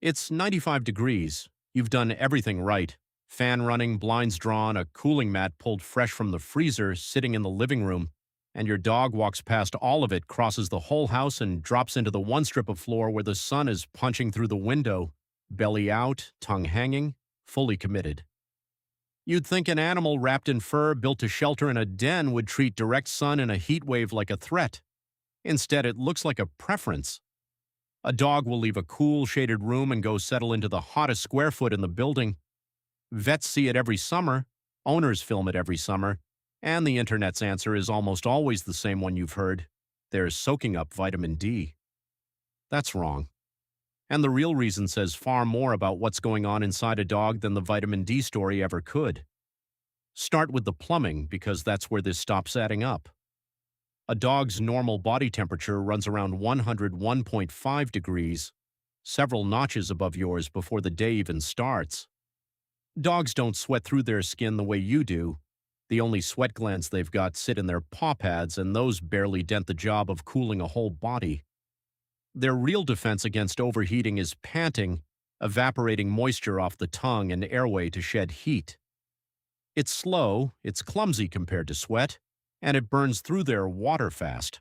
It's 95 degrees. You've done everything right. Fan running, blinds drawn, a cooling mat pulled fresh from the freezer sitting in the living room, and your dog walks past all of it, crosses the whole house, and drops into the one strip of floor where the sun is punching through the window, belly out, tongue hanging, fully committed. You'd think an animal wrapped in fur, built to shelter in a den, would treat direct sun in a heat wave like a threat. Instead, it looks like a preference. A dog will leave a cool, shaded room and go settle into the hottest square foot in the building. Vets see it every summer, owners film it every summer, and the internet's answer is almost always the same one you've heard. They're soaking up vitamin D. That's wrong. And the real reason says far more about what's going on inside a dog than the vitamin D story ever could. Start with the plumbing, because that's where this stops adding up. A dog's normal body temperature runs around 101.5 degrees, several notches above yours before the day even starts. Dogs don't sweat through their skin the way you do. The only sweat glands they've got sit in their paw pads, and those barely dent the job of cooling a whole body. Their real defense against overheating is panting, evaporating moisture off the tongue and airway to shed heat. It's slow, it's clumsy compared to sweat, and it burns through their water fast.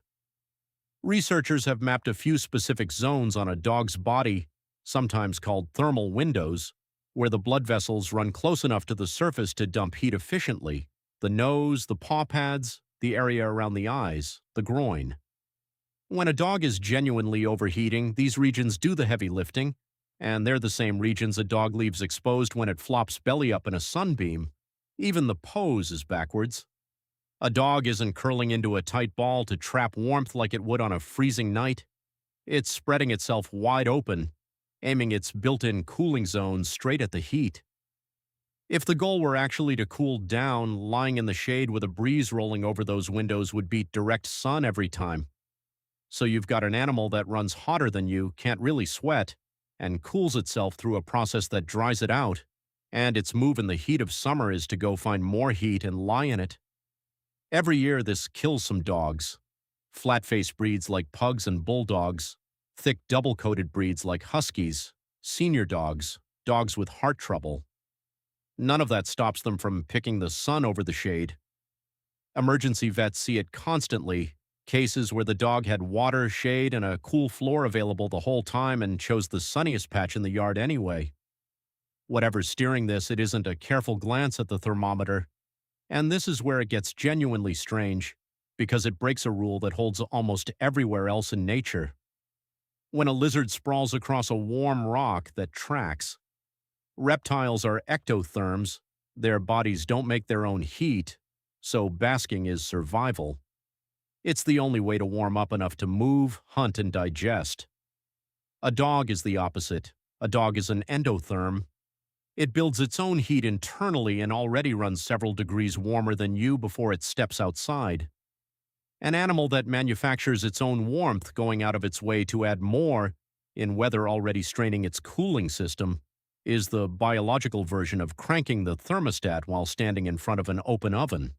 Researchers have mapped a few specific zones on a dog's body, sometimes called thermal windows, where the blood vessels run close enough to the surface to dump heat efficiently: the nose, the paw pads, the area around the eyes, the groin. When a dog is genuinely overheating, these regions do the heavy lifting, and they're the same regions a dog leaves exposed when it flops belly up in a sunbeam. Even the pose is backwards. A dog isn't curling into a tight ball to trap warmth like it would on a freezing night. It's spreading itself wide open, aiming its built-in cooling zones straight at the heat. If the goal were actually to cool down, lying in the shade with a breeze rolling over those windows would beat direct sun every time. So you've got an animal that runs hotter than you, can't really sweat, and cools itself through a process that dries it out, and its move in the heat of summer is to go find more heat and lie in it. Every year this kills some dogs. Flat-faced breeds like pugs and bulldogs, thick double-coated breeds like huskies, senior dogs, dogs with heart trouble. None of that stops them from picking the sun over the shade. Emergency vets see it constantly, cases where the dog had water, shade, and a cool floor available the whole time and chose the sunniest patch in the yard anyway. Whatever's steering this, it isn't a careful glance at the thermometer. And this is where it gets genuinely strange, because it breaks a rule that holds almost everywhere else in nature. When a lizard sprawls across a warm rock that tracks, reptiles are ectotherms. Their bodies don't make their own heat, so basking is survival. It's the only way to warm up enough to move, hunt, and digest. A dog is the opposite. A dog is an endotherm. It builds its own heat internally and already runs several degrees warmer than you before it steps outside. An animal that manufactures its own warmth, going out of its way to add more in weather already straining its cooling system, is the biological version of cranking the thermostat while standing in front of an open oven.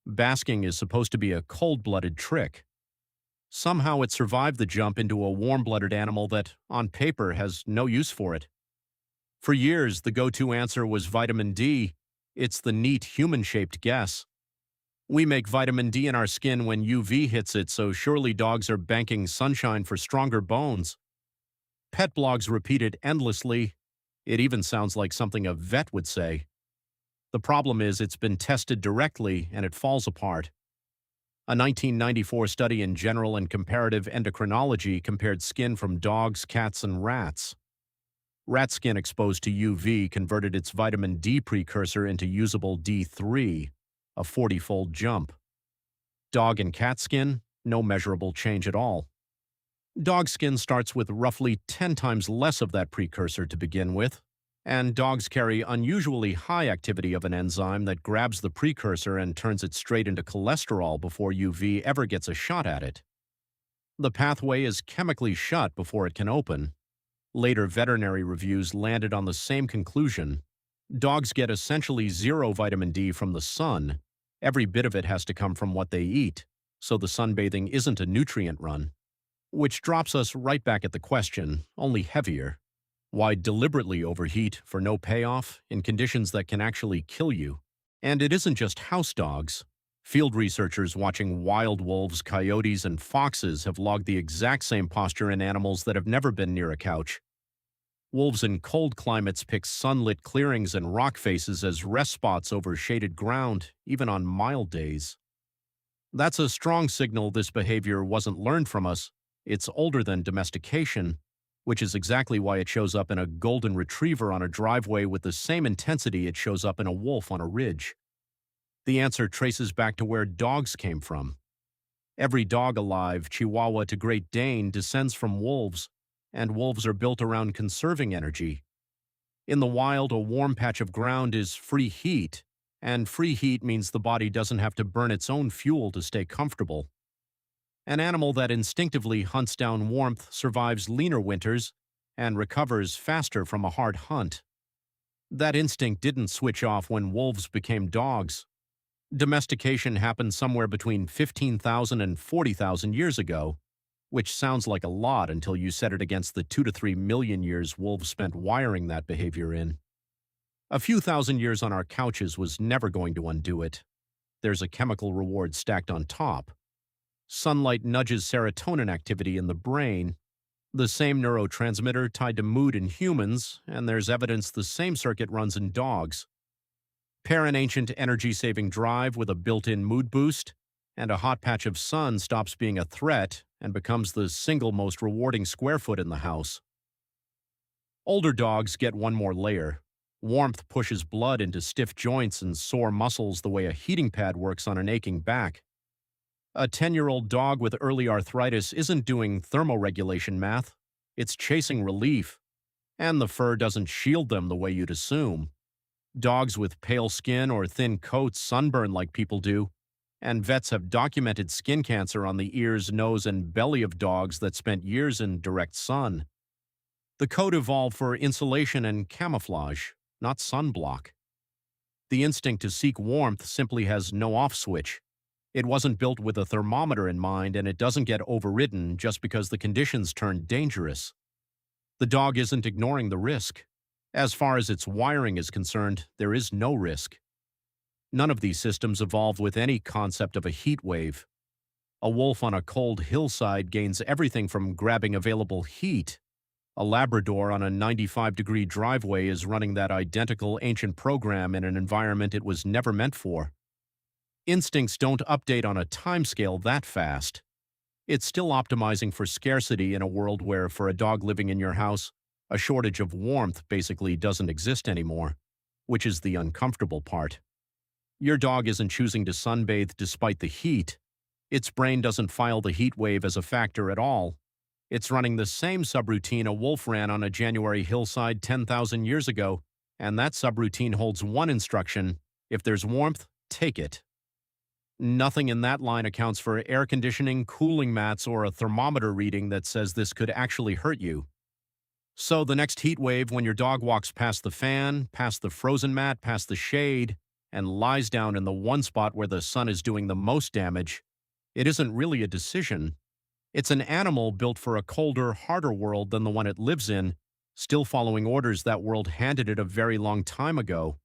Basking is supposed to be a cold-blooded trick. Somehow it survived the jump into a warm-blooded animal that, on paper, has no use for it. For years, the go-to answer was vitamin D. It's the neat human-shaped guess. We make vitamin D in our skin when UV hits it, so surely dogs are banking sunshine for stronger bones. Pet blogs repeat it endlessly. It even sounds like something a vet would say. The problem is it's been tested directly and it falls apart. A 1994 study in General and Comparative Endocrinology compared skin from dogs, cats, and rats. Rat skin exposed to UV converted its vitamin D precursor into usable D3, a 40-fold jump. Dog and cat skin, no measurable change at all. Dog skin starts with roughly 10 times less of that precursor to begin with, and dogs carry unusually high activity of an enzyme that grabs the precursor and turns it straight into cholesterol before UV ever gets a shot at it. The pathway is chemically shut before it can open. Later veterinary reviews landed on the same conclusion. Dogs get essentially zero vitamin D from the sun. Every bit of it has to come from what they eat, so the sunbathing isn't a nutrient run. Which drops us right back at the question, only heavier. Why deliberately overheat for no payoff in conditions that can actually kill you? And it isn't just house dogs. Field researchers watching wild wolves, coyotes, and foxes have logged the exact same posture in animals that have never been near a couch. Wolves in cold climates pick sunlit clearings and rock faces as rest spots over shaded ground, even on mild days. That's a strong signal this behavior wasn't learned from us. It's older than domestication, which is exactly why it shows up in a golden retriever on a driveway with the same intensity it shows up in a wolf on a ridge. The answer traces back to where dogs came from. Every dog alive, Chihuahua to Great Dane, descends from wolves, and wolves are built around conserving energy. In the wild, a warm patch of ground is free heat, and free heat means the body doesn't have to burn its own fuel to stay comfortable. An animal that instinctively hunts down warmth survives leaner winters and recovers faster from a hard hunt. That instinct didn't switch off when wolves became dogs. Domestication happened somewhere between 15,000 and 40,000 years ago, which sounds like a lot until you set it against the 2 to 3 million years wolves spent wiring that behavior in. A few thousand years on our couches was never going to undo it. There's a chemical reward stacked on top. Sunlight nudges serotonin activity in the brain, the same neurotransmitter tied to mood in humans, and there's evidence the same circuit runs in dogs. Pair an ancient energy-saving drive with a built-in mood boost, and a hot patch of sun stops being a threat and becomes the single most rewarding square foot in the house. Older dogs get one more layer. Warmth pushes blood into stiff joints and sore muscles the way a heating pad works on an aching back. A 10-year-old dog with early arthritis isn't doing thermoregulation math. It's chasing relief. And the fur doesn't shield them the way you'd assume. Dogs with pale skin or thin coats sunburn like people do, and vets have documented skin cancer on the ears, nose, and belly of dogs that spent years in direct sun. The coat evolved for insulation and camouflage, not sunblock. The instinct to seek warmth simply has no off switch. It wasn't built with a thermometer in mind, and it doesn't get overridden just because the conditions turn dangerous. The dog isn't ignoring the risk. As far as its wiring is concerned, there is no risk. None of these systems evolved with any concept of a heat wave. A wolf on a cold hillside gains everything from grabbing available heat. A Labrador on a 95-degree driveway is running that identical ancient program in an environment it was never meant for. Instincts don't update on a timescale that fast. It's still optimizing for scarcity in a world where, for a dog living in your house, a shortage of warmth basically doesn't exist anymore, which is the uncomfortable part. Your dog isn't choosing to sunbathe despite the heat. Its brain doesn't file the heat wave as a factor at all. It's running the same subroutine a wolf ran on a January hillside 10,000 years ago, and that subroutine holds one instruction: if there's warmth, take it. Nothing in that line accounts for air conditioning, cooling mats, or a thermometer reading that says this could actually hurt you. So the next heat wave, when your dog walks past the fan, past the frozen mat, past the shade, and lies down in the one spot where the sun is doing the most damage, it isn't really a decision. It's an animal built for a colder, harder world than the one it lives in, still following orders that world handed it a very long time ago.